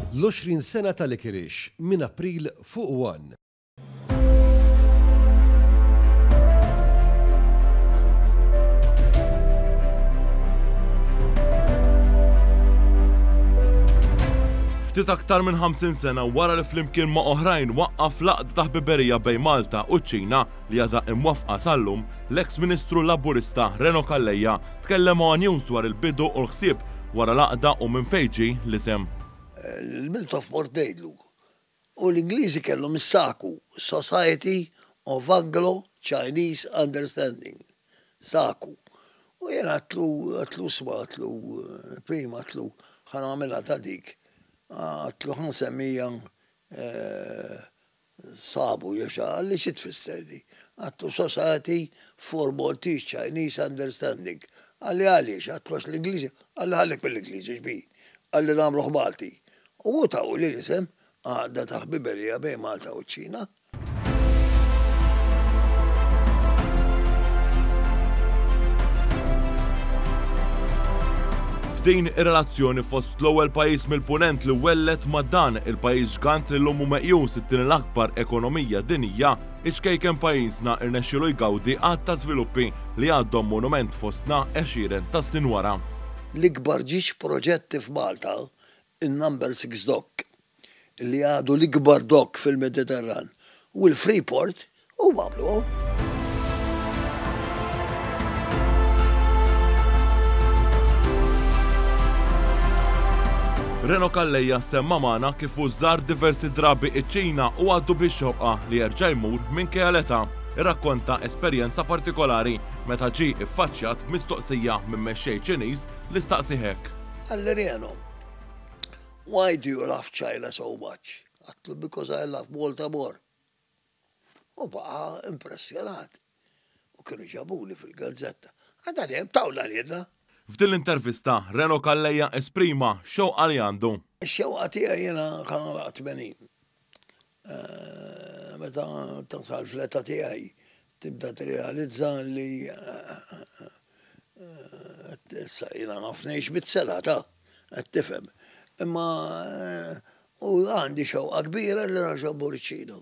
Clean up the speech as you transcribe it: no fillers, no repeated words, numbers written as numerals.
l-20 sena tal-Ikirix minn April fuq 1. Ftit aktar minn 50 sena wara li flimkien ma' oħrajn waqqaf laqda ta' ħbiberija bejn Malta u ċ-Ċina li għadha imwaffqa sal-lum, l-eks Ministru Laburista Reno Calleja tkellem ma' News dwar il-bidu u l-ħsieb wara laqda u minn fejġi l-isem. Il-Milt of Mordejdlu u l-Ingliżi kellhom is-SACU, Society of Anglo-Chinese Understanding, SACU. U jena għatlu sma, prima ħana għamela ta' dik. Għatlu ħansemmija sabu jaxa, għalli xi tfisser di. Għatlu Society for Maltese Chinese Understanding. Għalli għatlu l-Ingliżi, għalli bil-Ingliżi xbi, għalli namluħ Malti. U taw li l-isem għadda ta' ħbiberija bejn Malta u ċ-Ċina. F'din ir-relazzjoni fost l-ewwel pajjiż mill-punent li wellet ma' dan il-pajjiż ġgant li l-lum meqjus it-tieni l-akbar ekonomija dinija, iċkejken pajjiżna irnexxielu jgawdi għad ta' żviluppi li għadhom monument fostna 20 ta' snin wara. L-ikbar ġiex proġetti f'Malta, il-Number 6 Dock, li għadu l-ikbar dock fil-Mediterran, u l-Freeport, u għamlu. Reno Calleja semma magħna kif użar diversi drabi iċ-Ċina u għaddu biex xoqqa li jerġa' jmur minkejja l-età. Irrakkonta esperjenza partikolari meta ġie iffaċċjat mistoqsija minn mexxej Ċiniż li staqsi hekk. Reno, why do you love China so much? Għatlu, because I love Malta more. U baqa impressjonat. U kienu ġabuli fil-gazzetta. Għadda dem tawla l-jedna. F'din l-intervista, Reno Calleja esprima xewqa li għandu. Xewqa tiegħi jiena 80. Meta tansal fl-età tiegħi tibda tirrealizza li jiena ħafnejx bit-sela ta' qed tifhem. Imma u għandi xewqa kbira li raġa Borċino.